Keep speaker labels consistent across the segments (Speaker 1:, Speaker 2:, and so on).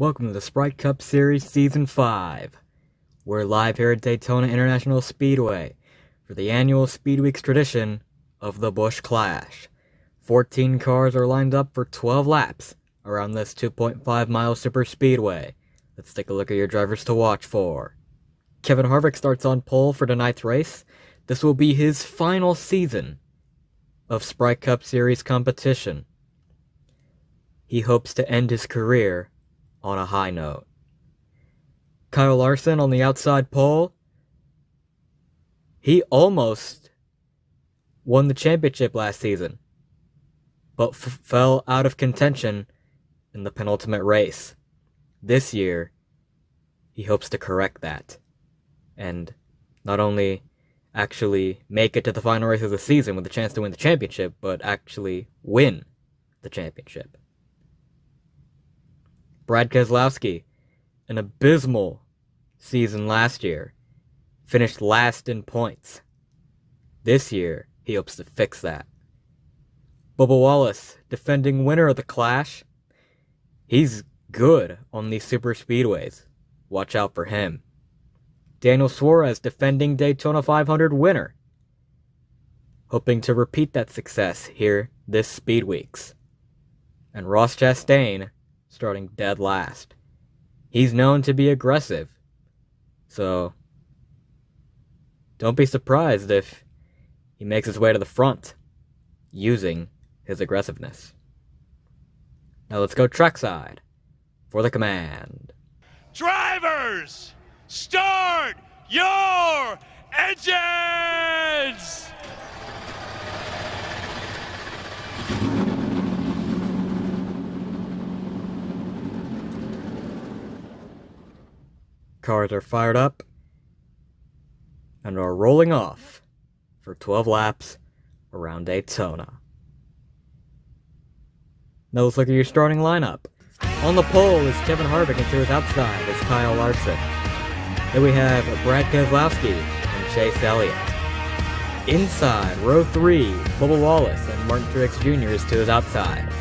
Speaker 1: Welcome to the Sprite Cup Series Season 5. We're live here at Daytona International Speedway for the annual Speed Weeks tradition of the Busch Clash. 14 cars are lined up for 12 laps around this 2.5-mile super speedway. Let's take a look at your drivers to watch for. Kevin Harvick starts on pole for tonight's race. This will be his final season of Sprite Cup Series competition. He hopes to end his career on a high note. Kyle Larson on the outside pole. He almost won the championship last season, but fell out of contention in the penultimate race. This year, he hopes to correct that, and not only actually make it to the final race of the season with a chance to win the championship, but actually win the championship. Brad Keselowski, an abysmal season last year, finished last in points. This year, he hopes to fix that. Bubba Wallace, defending winner of the Clash. He's good on these super speedways. Watch out for him. Daniel Suarez, defending Daytona 500 winner. Hoping to repeat that success here this Speed Weeks. And Ross Chastain, starting dead last. He's known to be aggressive, so don't be surprised if he makes his way to the front using his aggressiveness. Now let's go trackside for the command.
Speaker 2: Drivers, start your engines!
Speaker 1: Cars are fired up and are rolling off for 12 laps around Daytona. Now let's look at your starting lineup. On the pole is Kevin Harvick, and to his outside is Kyle Larson. Then we have Brad Keselowski and Chase Elliott. Inside, row 3, Bubba Wallace and Martin Truex Jr. is to his outside.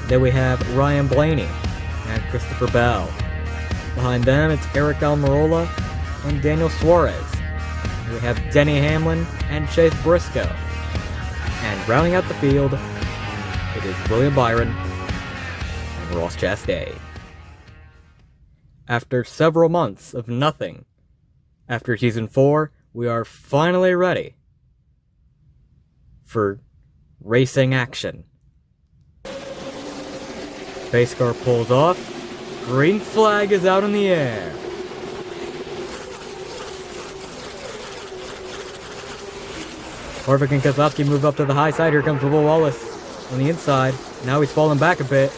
Speaker 1: Then we have Ryan Blaney and Christopher Bell. Behind them, it's Eric Almirola and Daniel Suarez. We have Denny Hamlin and Chase Briscoe. And rounding out the field, it is William Byron and Ross Chastain. After several months of nothing, after Season 4, we are finally ready for racing action. Pace car pulls off. Green flag is out in the air. Harvick and Keselowski move up to the high side. Here comes Bubba Wallace on the inside. Now he's falling back a bit.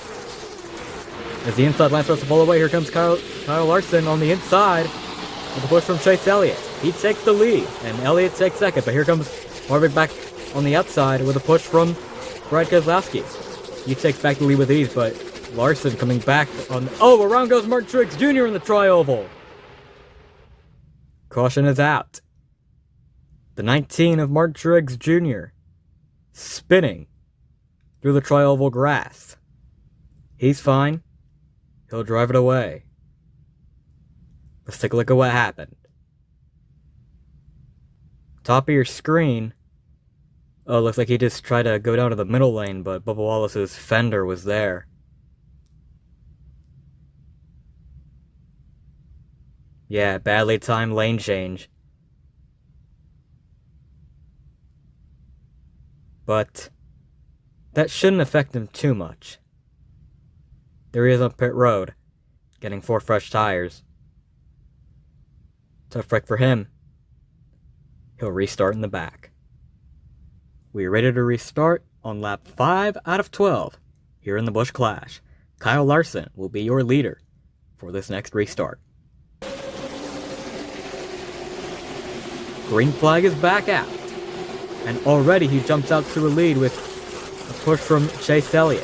Speaker 1: As the inside line starts to fall away, here comes Kyle Larson on the inside with a push from Chase Elliott. He takes the lead, and Elliott takes second. But here comes Harvick back on the outside with a push from Brad Keselowski. He takes back the lead with ease, but Larson coming back on... Oh, around goes Martin Truex Jr. in the tri-oval. Caution is out. The 19 of Martin Truex Jr. spinning through the tri-oval grass. He's fine. He'll drive it away. Let's take a look at what happened. Top of your screen. Oh, looks like he just tried to go down to the middle lane, but Bubba Wallace's fender was there. Yeah, badly timed lane change. But that shouldn't affect him too much. There he is on pit road, getting 4 fresh tires. Tough break for him. He'll restart in the back. We are ready to restart on lap 5 out of 12 here in the Busch Clash. Kyle Larson will be your leader for this next restart. Green flag is back out, and already he jumps out to a lead with a push from Chase Elliott.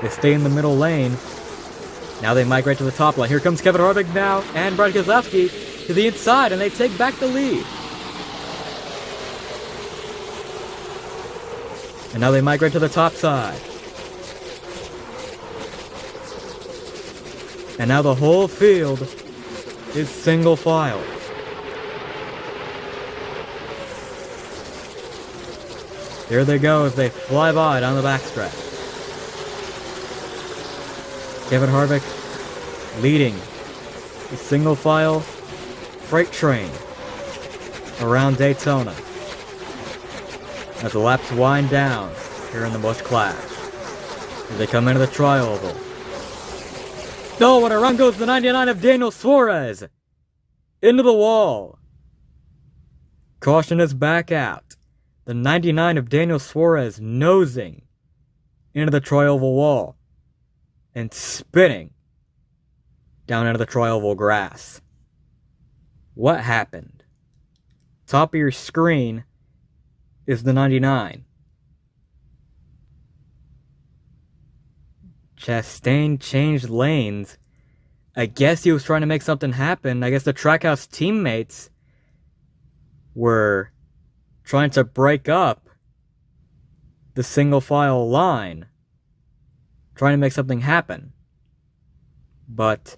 Speaker 1: They stay in the middle lane. Now they migrate to the top line. Here comes Kevin Harvick now, and Brad Keselowski to the inside, and they take back the lead. And now they migrate to the top side. And now the whole field is single file. There they go as they fly by down the backstretch. Kevin Harvick leading the single file freight train around Daytona as the laps wind down here in the Busch Clash. As they come into the tri-oval. Oh, and around goes the 99 of Daniel Suarez into the wall. Caution is back out. The 99 of Daniel Suarez nosing into the tri-oval wall and spinning down into the tri-oval grass. What happened? Top of your screen is the 99. Chastain changed lanes. I guess he was trying to make something happen. I guess the Trackhouse teammates were trying to break up the single file line, trying to make something happen. But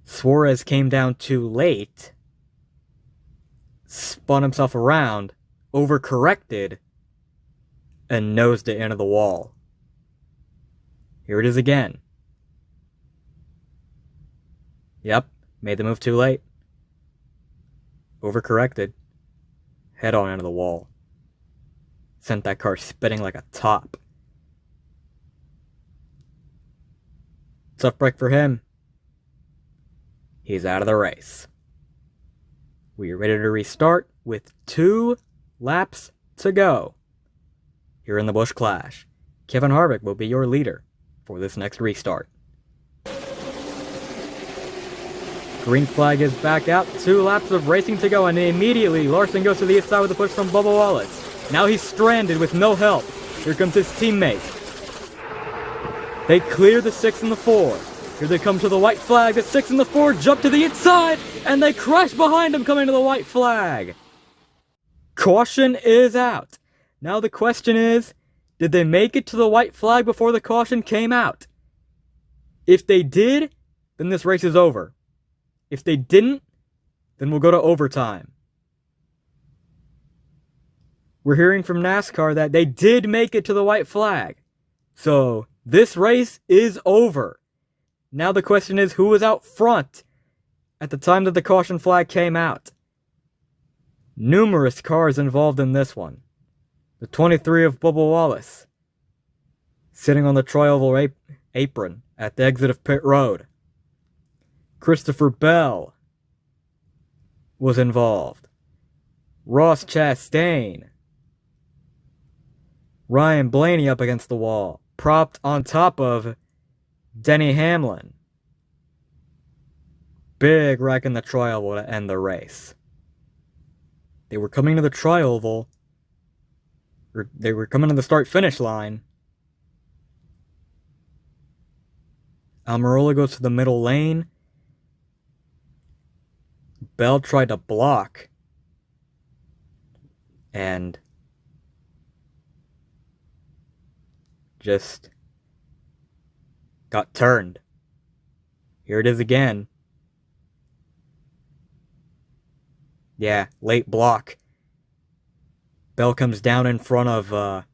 Speaker 1: Suarez came down too late, spun himself around, overcorrected, and nosed it into the wall. Here it is again. Yep, made the move too late. Overcorrected. Head on into the wall. Sent that car spinning like a top. Tough break for him. He's out of the race. We are ready to restart with 2 laps to go. Here in the Busch Clash, Kevin Harvick will be your leader for this next restart. Green flag is back out. 2 laps of racing to go, and immediately Larson goes to the inside with a push from Bubba Wallace. Now he's stranded with no help. Here comes his teammate. They clear the 6 and the 4. Here they come to the white flag. The 6 and the 4 jump to the inside, and they crash behind him coming to the white flag. Caution is out. Now the question is, did they make it to the white flag before the caution came out? If they did, then this race is over. If they didn't, then we'll go to overtime. We're hearing from NASCAR that they did make it to the white flag. So, this race is over. Now the question is, who was out front at the time that the caution flag came out? Numerous cars involved in this one. The 23 of Bubba Wallace, sitting on the tri-oval apron at the exit of pit road. Christopher Bell was involved. Ross Chastain. Ryan Blaney up against the wall, propped on top of Denny Hamlin. Big wreck in the tri-oval to end the race. They were coming to the tri-oval, or they were coming to the start-finish line. Almirola goes to the middle lane. Bell tried to block and just got turned. Here it is again. Yeah, late block. Bell comes down in front of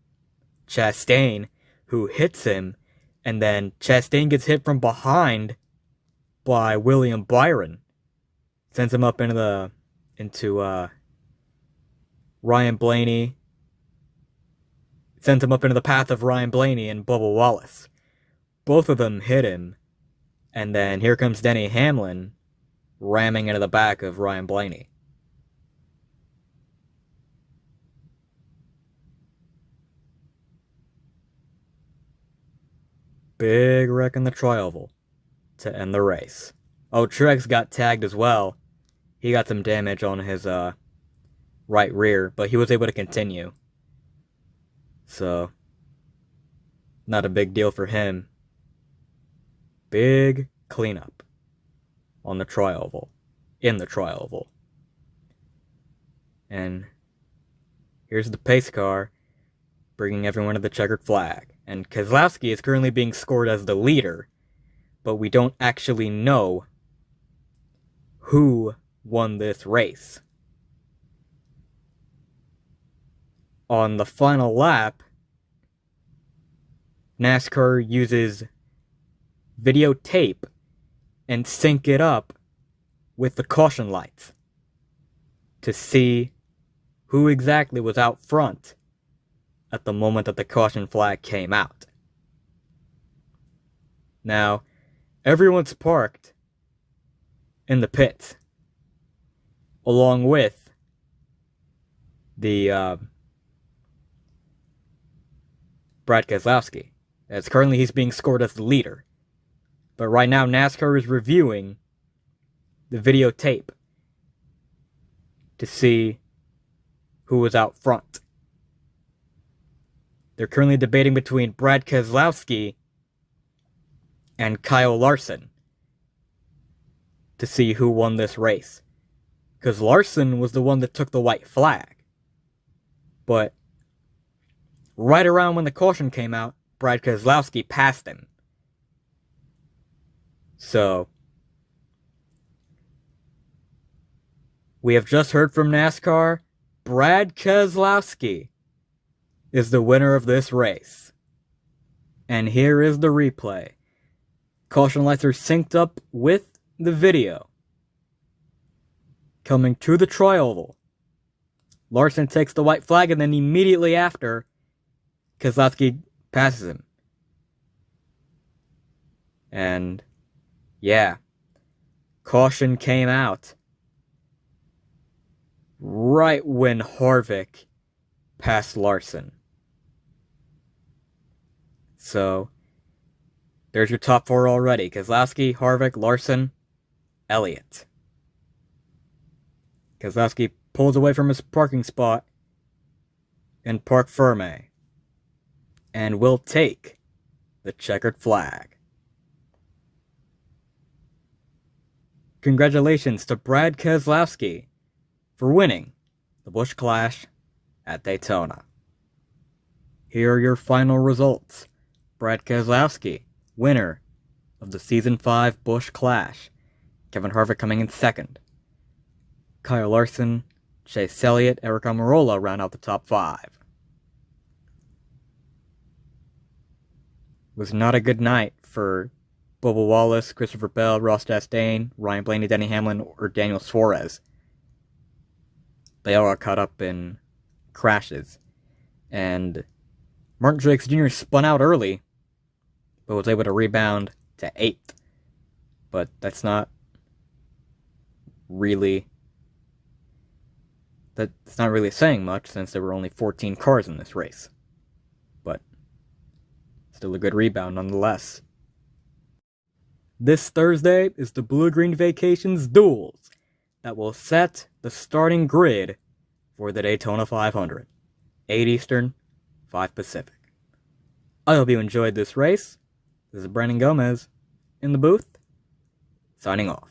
Speaker 1: Chastain, who hits him, and then Chastain gets hit from behind by William Byron. Sends him up into Ryan Blaney. Sends him up into the path of Ryan Blaney and Bubba Wallace. Both of them hit him. And then here comes Denny Hamlin ramming into the back of Ryan Blaney. Big wreck in the tri-oval to end the race. Oh, Truex got tagged as well. He got some damage on his right rear, but he was able to continue. So, not a big deal for him. Big cleanup on the tri-oval, in the tri-oval. And here's the pace car bringing everyone to the checkered flag. And Keselowski is currently being scored as the leader but we don't actually know who won this race. On the final lap, NASCAR uses videotape and sync it up with the caution lights to see who exactly was out front at the moment that the caution flag came out. Now, everyone's parked in the pits, along with the Brad Keselowski. As currently he's being scored as the leader. But right now NASCAR is reviewing the videotape to see who was out front. They're currently debating between Brad Keselowski and Kyle Larson to see who won this race. Because Larson was the one that took the white flag. But right around when the caution came out, Brad Keselowski passed him. So, we have just heard from NASCAR, Brad Keselowski is the winner of this race. And here is the replay. Caution lights are synced up with the video. Coming to the tri-oval, Larson takes the white flag, and then immediately after, Keselowski passes him. And yeah, caution came out right when Harvick passed Larson. So there's your top four already. Keselowski, Harvick, Larson, Elliott. Keselowski pulls away from his parking spot in Parc Ferme and will take the checkered flag. Congratulations to Brad Keselowski for winning the Busch Clash at Daytona. Here are your final results. Brad Keselowski, winner of the Season 5 Busch Clash. Kevin Harvick coming in second. Kyle Larson, Chase Elliott, Eric Almirola round out the top 5. It was not a good night for Bubba Wallace, Christopher Bell, Ross Chastain, Ryan Blaney, Denny Hamlin, or Daniel Suarez. They all got caught up in crashes. And Martin Truex Jr. spun out early, but was able to rebound to 8th. But that's not really saying much, since there were only 14 cars in this race. But still a good rebound nonetheless. This Thursday is the Blue Green Vacations Duels that will set the starting grid for the Daytona 500. 8 Eastern, 5 Pacific. I hope you enjoyed this race. This is Brandon Gomez in the booth, signing off.